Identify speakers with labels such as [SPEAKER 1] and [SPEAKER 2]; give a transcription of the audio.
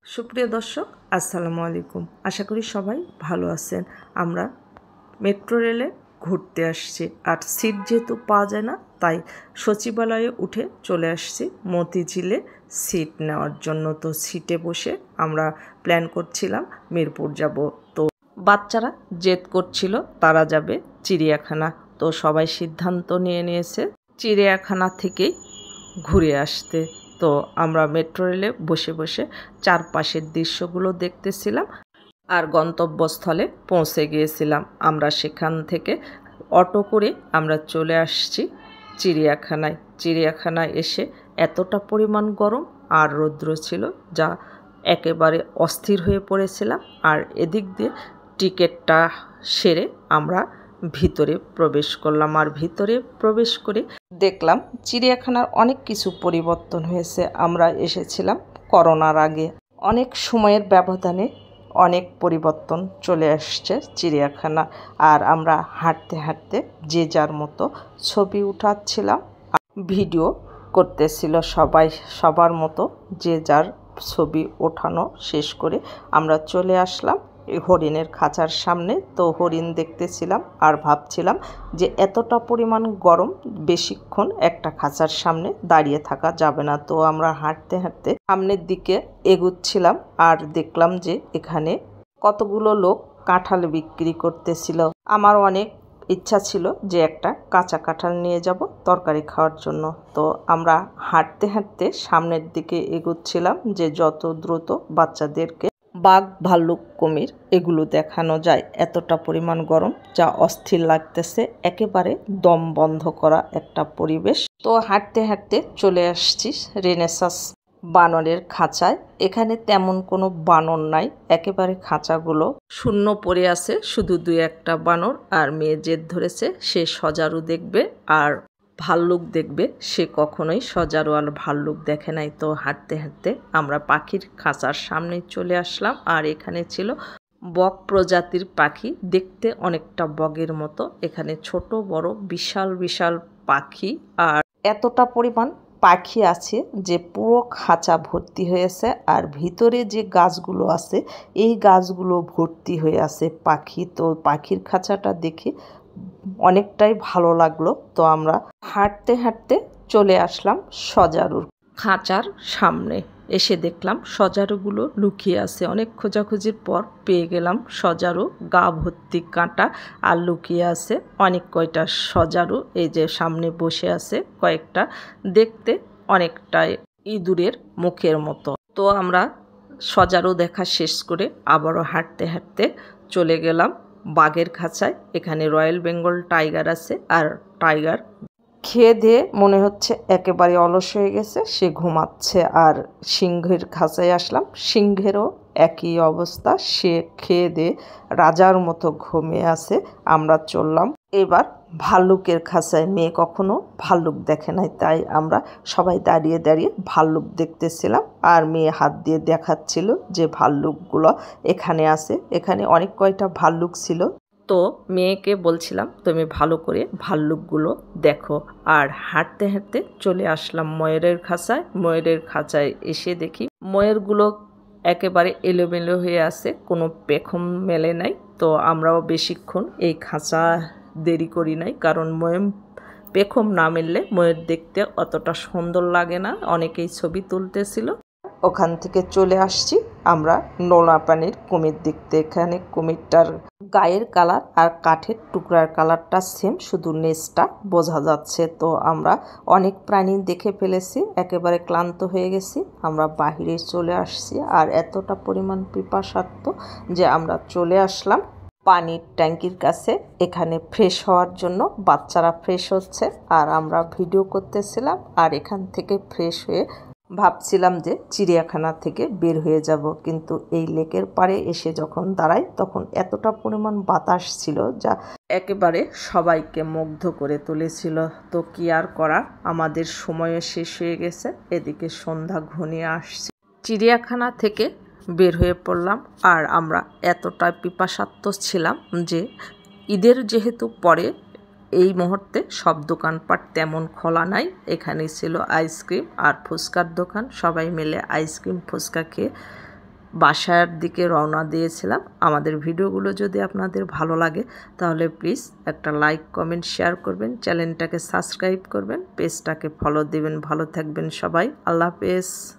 [SPEAKER 1] সুপ্রিয় দর্শক আসসালামু আলাইকুম। আশা করি সবাই ভালো আছেন। আমরা মেট্রো রেলে ঘুরতে আসছি, আর সিট যেহেতু পাওয়া যায় না তাই সচিবালয়ে উঠে চলে আসছি মতিঝিলে সিট নেওয়ার জন্য। তো সিটে বসে আমরা প্ল্যান করছিলাম মিরপুর যাব। তো বাচ্চারা জেদ করছিল তারা যাবে চিড়িয়াখানা। তো সবাই সিদ্ধান্ত নিয়েছে চিড়িয়াখানা থেকেই ঘুরে আসতে। তো আমরা মেট্রো রেলে বসে বসে চারপাশের দৃশ্যগুলো দেখতেছিলাম আর গন্তব্যস্থলে পৌঁছে গিয়েছিলাম। আমরা সেখান থেকে অটো করে আমরা চলে আসছি চিড়িয়াখানায়। চিড়িয়াখানায় এসে এতটা পরিমাণ গরম আর রৌদ্র ছিল যা একেবারে অস্থির হয়ে পড়েছিলাম। আর এদিক দিয়ে টিকিটটা সেরে আমরা ভিতরে প্রবেশ করলাম। আর ভিতরে প্রবেশ করে দেখলাম চিড়িয়াখানার অনেক কিছু পরিবর্তন হয়েছে। আমরা এসেছিলাম করোনার আগে, অনেক সময়ের ব্যবধানে অনেক পরিবর্তন চলে আসছে চিড়িয়াখানা। আর আমরা হাঁটতে হাঁটতে যে যার মতো ছবি উঠাচ্ছিলাম, ভিডিও করতেছিল সবাই সবার মতো। যে যার ছবি ওঠানো শেষ করে আমরা চলে আসলাম হরিণের খাঁচার সামনে। তো হরিণ দেখতেছিলাম আর ভাবছিলাম যে এতটা পরিমাণ গরম বেশিক্ষণ একটা খাঁচার সামনে দাঁড়িয়ে থাকা যাবে না। তো আমরা হাঁটতে হাঁটতে সামনের দিকে এগুচ্ছিলাম আর দেখলাম যে এখানে কতগুলো লোক কাঁঠাল বিক্রি করতেছিল। আমার অনেক ইচ্ছা ছিল যে একটা কাঁচা কাঁঠাল নিয়ে যাব তরকারি খাওয়ার জন্য। তো আমরা হাঁটতে হাঁটতে সামনের দিকে এগুচ্ছিলাম যে যত দ্রুত বাচ্চাদেরকে বাঘ, ভাল্লুক, কুমির এগুলো দেখানো যায়। এতটা পরিমাণ গরম যা অস্থির লাগতেছে, একেবারে দম বন্ধ করা একটা পরিবেশ। তো হাঁটতে হাঁটতে চলে আসছি রেনেসাঁস বানরের খাঁচায়। এখানে তেমন কোনো বানর নাই, একেবারে খাঁচাগুলো শূন্য পড়ে আছে, শুধু দুই একটা বানর। আর মেয়ে জেদ ধরেছে সে সজারু দেখবে আর ভাল্লুক দেখবে, সে কখনোই সজারু আর ভাল্লুক দেখে নাই। তো হাঁটতে হাঁটতে আমরা পাখির খাঁচার সামনে চলে আসলাম। আর এখানে ছিল বক প্রজাতির পাখি, দেখতে অনেকটা বগের মতো। এখানে ছোট বড় বিশাল বিশাল পাখি, আর এতটা পরিমাণ পাখি আছে যে পুরো খাঁচা ভর্তি হয়েছে। আর ভিতরে যে গাছগুলো আছে এই গাছগুলো ভর্তি হয়ে আছে পাখি। তো পাখির খাঁচাটা দেখে অনেকটাই ভালো লাগলো। তো আমরা হাঁটতে হাঁটতে চলে আসলাম সজারুর খাঁচার সামনে। এসে দেখলাম সজারুগুলো লুকিয়ে আছে। অনেক খোঁজাখুঁজির পর পেয়ে গেলাম সজারু, গা ভর্তি কাঁটা আর লুকিয়ে আছে অনেক কয়টা সজারু। এই যে সামনে বসে আছে কয়েকটা, দেখতে অনেকটাই ইঁদুরের মুখের মতো। তো আমরা সজারু দেখা শেষ করে আবারও হাঁটতে হাঁটতে চলে গেলাম বাঘের খাঁচায়। এখানে রয়্যাল বেঙ্গল টাইগার আছে, আর টাইগার খেয়ে দিয়ে মনে হচ্ছে একেবারে অলস হয়ে গেছে, সে ঘুমাচ্ছে। আর সিংহের খাঁচায় আসলাম, সিংহেরও একই অবস্থা, সে খেয়ে দিয়ে রাজার মতো ঘুমিয়ে আছে। আমরা চললাম এবার ভাল্লুকের খাঁচায়। মেয়ে কখনো ভাল্লুক দেখে নাই, তাই আমরা সবাই দাঁড়িয়ে দাঁড়িয়ে ভাল্লুক দেখতেছিলাম। আর মেয়ে হাত দিয়ে দেখাচ্ছিল যে ভাল্লুকগুলো এখানে আছে। এখানে অনেক কয়টা ভাল্লুক ছিল। তো মেয়েকে বলছিলাম তুমি ভালো করে ভাল্লুকগুলো দেখো। আর হাঁটতে হাঁটতে চলে আসলাম ময়ূরের খাঁচায়। ময়ূরের খাঁচায় এসে দেখি ময়ূরগুলো একেবারে এলোমেলো হয়ে আছে, কোনো পেখম মেলে নাই। তো আমরাও বেশিক্ষণ এই খাঁচা দেরি করি নাই, কারণ ময়ূর পেখম না মেললে ময়ূর দেখতে অতটা সুন্দর লাগে না। অনেকেই ছবি তুলতেছিল। ওখান থেকে চলে আসছি আমরা নোনা পানির কুমির দেখতে। এখানে কুমিরটার গায়ের কালার আর কাঠের টুকরার কালারটা সেম, শুধু নেজটা বোঝা যাচ্ছে। তো আমরা অনেক প্রাণী দেখে ফেলেছি, একেবারে ক্লান্ত হয়ে গেছি, আমরা বাহিরে চলে আসছি। আর এতটা পরিমাণ পিপাসার্থ যে আমরা চলে আসলাম পানির ট্যাঙ্কির কাছে, এখানে ফ্রেশ হওয়ার জন্য। বাচ্চারা ফ্রেশ হচ্ছে আর আমরা ভিডিও করতেছিলাম। আর এখান থেকে ফ্রেশ হয়ে ভাবছিলাম যে চিড়িয়াখানা থেকে বের হয়ে যাব, কিন্তু এই লেকের পাড়ে এসে যখন দাঁড়াই তখন এতটা পরিমাণ বাতাস ছিল যা একেবারে সবাইকে মুগ্ধ করে তুলেছিল। তো কি আর করা, আমাদের সময়ও শেষ হয়ে গেছে, এদিকে সন্ধ্যা ঘনিয়ে আসছে। চিড়িয়াখানা থেকে বের হয়ে পড়লাম। আর আমরা এতটা পিপাসার্থ ছিলাম যে ঈদের যেহেতু পরে এই মুহূর্তে সব দোকানপাট তেমন খোলা নাই। এখানে ছিল আইসক্রিম আর ফুচকার দোকান, সবাই মিলে আইসক্রিম ফুচকা খেয়ে বাসার দিকে রওনা দিয়েছিলাম। আমাদের ভিডিওগুলো যদি আপনাদের ভালো লাগে তাহলে প্লিজ একটা লাইক, কমেন্ট, শেয়ার করবেন, চ্যানেলটাকে সাবস্ক্রাইব করবেন, পেজটাকে ফলো দিবেন। ভালো থাকবেন সবাই। আল্লাহ হাফেজ।